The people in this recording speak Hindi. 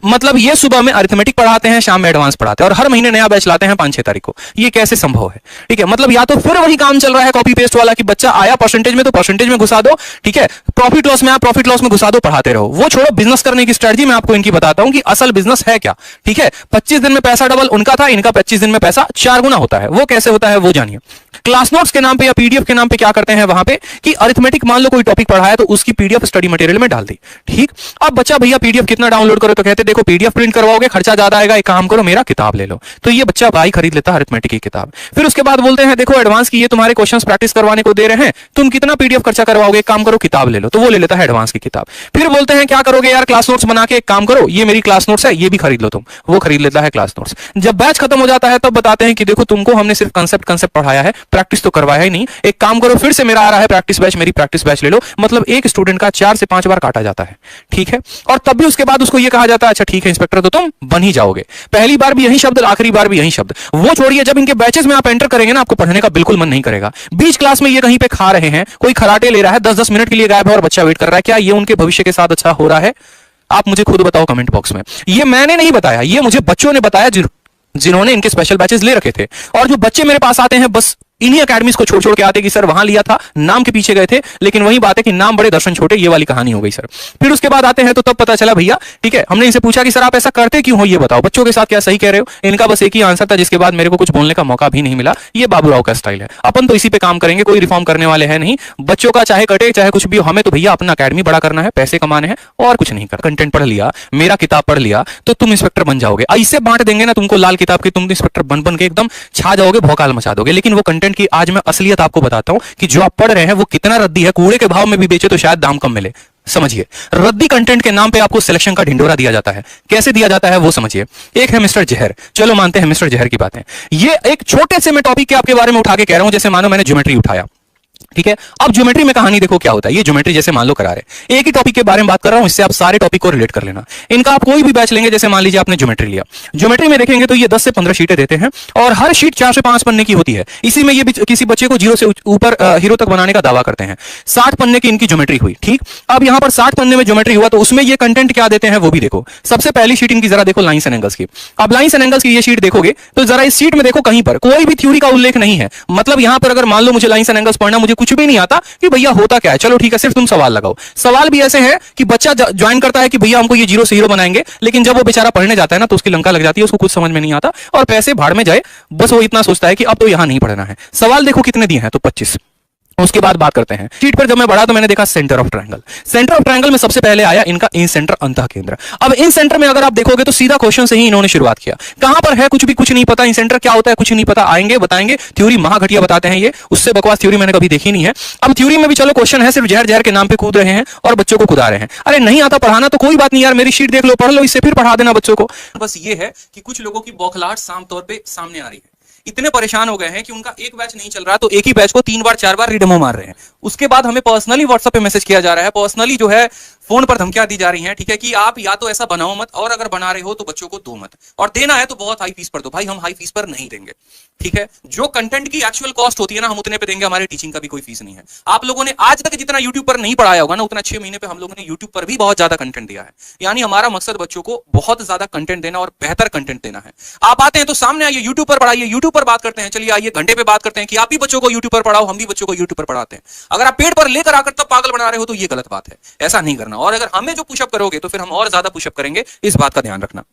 मतलब ये सुबह में अरिथमेटिक पढ़ाते हैं, शाम में एडवांस पढ़ाते हैं, और हर महीने नया बैच लाते हैं 5-6 तारीख को। ये कैसे संभव है? ठीक है, मतलब या तो फिर वही काम चल रहा है कॉपी पेस्ट वाला कि बच्चा आया परसेंटेज में तो परसेंटेज में घुसा दो, ठीक है, प्रॉफिट लॉस में आप प्रॉफिट लॉस में घुसा दो, पढ़ाते रहो। वो छोड़ो, बिजनेस करने की स्ट्रेटजी मैं आपको इनकी बताता हूं कि असल बिजनेस है क्या। ठीक है, 25 दिन में पैसा डबल उनका था, इनका 25 दिन में पैसा 4 गुना होता है। वो कैसे होता है वो जानिए। क्लास नोट्स के नाम पे या पीडीएफ के नाम पे क्या करते हैं वहां पे कि अरिथमेटिक मान लो कोई टॉपिक पढ़ाया तो उसकी पीडीएफ स्टडी मटेरियल में डाल दी। ठीक, अब बच्चा भैया पीडीएफ कितना डाउनलोड करो, तो कहते देखो पीडीएफ प्रिंट करवाओगे खर्चा ज्यादा आएगा, एक काम करो मेरा किताब ले लो। तो ये बच्चा भाई खरीद लेता है अरिथमेटिक की किताब। फिर उसके बाद बोलते हैं देखो एडवांस की ये तुम्हारे क्वेश्चंस प्रैक्टिस करवाने को दे रहे हैं, तुम कितना पीडीएफ खर्चा करवाओगे, एक काम करो किताब ले लो। तो वो ले लेता है एडवांस की किताब। फिर बोलते हैं क्या करोगे यार, क्लास नोट्स बना के एक काम करो, ये मेरी क्लास नोट्स है ये भी खरीद लो तुम। वो खरीद लेता है क्लास नोट्स। जब बैच खत्म हो जाता है तब बताते हैं कि देखो तुमको हमने सिर्फ कंसेप्ट पढ़ाया है, प्रैक्टिस तो करवाया ही नहीं, एक काम करो फिर से मेरा आ रहा है प्रैक्टिस बैच, मेरी प्रैक्टिस बैच ले लो। मतलब एक स्टूडेंट का 4 से 5 बार काटा जाता है। ठीक है, और तब भी उसके बाद उसको यह कहा जाता है अच्छा ठीक है इंस्पेक्टर तो तुम बन ही जाओगे। पहली बार भी यही शब्द, आखिरी बार भी यही शब्द। वो छोड़िए, जब इनके बैचेस में आप एंटर करेंगे ना आपको पढ़ने का बिल्कुल मन नहीं करेगा। बीच क्लास में ये कहीं पे खा रहे हैं, कोई खराटे ले रहा है, 10-10 मिनट के लिए गायब है और बच्चा वेट कर रहा है। क्या ये उनके भविष्य के साथ अच्छा हो रहा है? आप मुझे खुद बताओ कमेंट बॉक्स में। ये मैंने नहीं बताया, ये मुझे बच्चों ने बताया जिन्होंने इनके स्पेशल बैचेस ले रखे थे। और जो बच्चे मेरे पास आते हैं बस इन्हीं अकेडमीज को छोड़ छोड़ के आते कि सर वहां लिया था, नाम के पीछे गए थे, लेकिन वही बात है कि नाम बड़े दर्शन छोटे, ये वाली कहानी हो गई सर। फिर उसके बाद आते हैं तो तब पता चला भैया, ठीक है, हमने इनसे पूछा कि सर आप ऐसा करते क्यों हो ये बताओ, बच्चों के साथ क्या सही कह रहे हो? इनका बस एक ही आंसर था जिसके बाद मेरे को कुछ बोलने का मौका भी नहीं मिला, ये बाबूराव का स्टाइल है, अपन तो इसी पे काम करेंगे, कोई रिफॉर्म करने वाले हैं नहीं। बच्चों का चाहे कटे चाहे कुछ भी, हमें तो भैया अपना अकेडमी बड़ा करना है, पैसे कमाने हैं और कुछ नहीं कर। कंटेंट पढ़ लिया, मेरा किताब पढ़ लिया तो तुम इंस्पेक्टर बन जाओगे। ऐसे बांट देंगे ना तुमको लाल किताब की, तुम इंस्पेक्टर बन के एकदम छा जाओगे, भौकाल मचा दोगे। लेकिन वो कंटेंट की आज मैं असलियत आपको बताता हूं कि जो आप पढ़ रहे हैं वो कितना रद्दी है। कूड़े के भाव में भी बेचे तो शायद दाम कम मिले। समझिए, रद्दी कंटेंट के नाम पे आपको सिलेक्शन का ढिंडोरा दिया जाता है। कैसे दिया जाता है वो समझिए। एक है मिस्टर जहर, चलो मानते हैं मिस्टर जहर की बातें। ये एक छोटे से मैं टॉपिक के आपके बारे में उठा के कह रहा हूं, जैसे मानो मैंने ज्योमेट्री उठाया, ठीक है। अब ज्योमेट्री में कहानी देखो क्या होता है। ये ज्योमेट्री जैसे मान लो करा रहे, एक ही टॉपिक के बारे में बात कर रहा हूं, इससे आप सारे टॉपिक को रिलेट कर लेना। इनका आप कोई भी बैच लेंगे, जैसे मान लीजिए आपने ज्योमेट्री लिया, ज्योमेट्री में देखेंगे तो ये 10 से 15 शीटें देते हैं और हर शीट 4 से 5 पन्ने की होती है। इसी में ये भी किसी बच्चे को 0 से ऊपर हीरो तक बनाने का दावा करते हैं। 60 पन्ने की इनकी ज्योमेट्री हुई। ठीक, अब यहां पर 60 पन्ने में ज्योमेट्री हुआ तो उसमें ये कंटेंट क्या देते हैं वो भी देखो। सबसे पहली शीट इनकी जरा देखो लाइंस एंड एंगल्स की। अब लाइंस एंड एंगल्स की ये शीट देखोगे तो जरा इस शीट में देखो कहीं पर कोई भी थ्योरी का उल्लेख नहीं है। मतलब यहां पर अगर मान लो मुझे लाइंस एंड एंगल्स पढ़ना, मुझे कुछ भी नहीं आता कि भैया होता क्या है, चलो ठीक है सिर्फ तुम सवाल लगाओ। सवाल भी ऐसे है कि बच्चा ज्वाइन करता है कि भैया हमको ये 0 से हीरो बनाएंगे, लेकिन जब वो बेचारा पढ़ने जाता है ना तो उसकी लंका लग जाती है, उसको कुछ समझ में नहीं आता और पैसे भाड़ में जाए। बस वो इतना सोचता है कि अब तो यहां नहीं पढ़ना है। सवाल देखो कितने दिए हैं, तो 25। उसके बाद बात करते हैं शीट पर। जब मैं बढ़ा तो मैंने देखा centre of triangle. Centre of triangle में सबसे पहले आया इनका इन सेंटर अंतः केंद्र। अब इन सेंटर में अगर आप देखोगे तो सीधा क्वेश्चन से ही इन्होंने शुरुआत किया। कहां पर है कुछ नहीं पता, इन सेंटर क्या होता है कुछ नहीं पता, आएंगे बताएंगे। थ्योरी महाघटिया बताते हैं ये, उससे बकवास थ्योरी मैंने कभी देखी नहीं है। अब थ्योरी में भी चलो क्वेश्चन है, सिर्फ जहर जहर के नाम पे कूद रहे हैं और बच्चों को कुदा रहे हैं। अरे नहीं आता पढ़ाना तो कोई बात नहीं यार, मेरी शीट देख लो, पढ़ लो, इससे फिर पढ़ा देना बच्चों को। बस ये है कि कुछ लोगों की बौखलाहट साम तौर पे सामने आ रही है। इतने परेशान हो गए हैं कि उनका एक बैच नहीं चल रहा तो एक ही बैच को 3 बार 4 बार रिडेमो मार रहे हैं। उसके बाद हमें पर्सनली व्हाट्सएप पे मैसेज किया जा रहा है, पर्सनली जो है फोन पर धमकियां दी जा रही हैं, ठीक है, कि आप या तो ऐसा बनाओ मत और अगर बना रहे हो तो बच्चों को दो मत, और देना है तो बहुत हाई फीस पर दो। भाई हम हाई फीस पर नहीं देंगे, ठीक है। जो कंटेंट की एक्चुअल कॉस्ट होती है ना हम उतने पे देंगे, हमारे टीचिंग का भी कोई फीस नहीं है। आप लोगों ने आज तक जितना यूट्यूब पर नहीं पढ़ाया होगा ना उतना 6 महीने पे हम लोगों ने यूट्यूब पर भी बहुत ज्यादा कंटेंट दिया है। यानी हमारा मकसद बच्चों को बहुत ज्यादा कंटेंट देना और बेहतर कंटेंट देना है। आप आते हैं तो सामने आइए, यूट्यूब पर पढ़ाइए, यूट्यूब पर बात करते हैं। चलिए आइए घंटे पे बात करते हैं कि आप भी बच्चों को यूट्यूब पर पढ़ाओ, हम भी बच्चों को यूट्यूब पर पढ़ाते हैं। अगर आप पेट पर लेकर आकर तब पागल बना रहे हो तो ये गलत बात है, ऐसा नहीं करना। और अगर हमें जो पुशअप करोगे तो फिर हम और ज्यादा पुशअप करेंगे, इस बात का ध्यान रखना।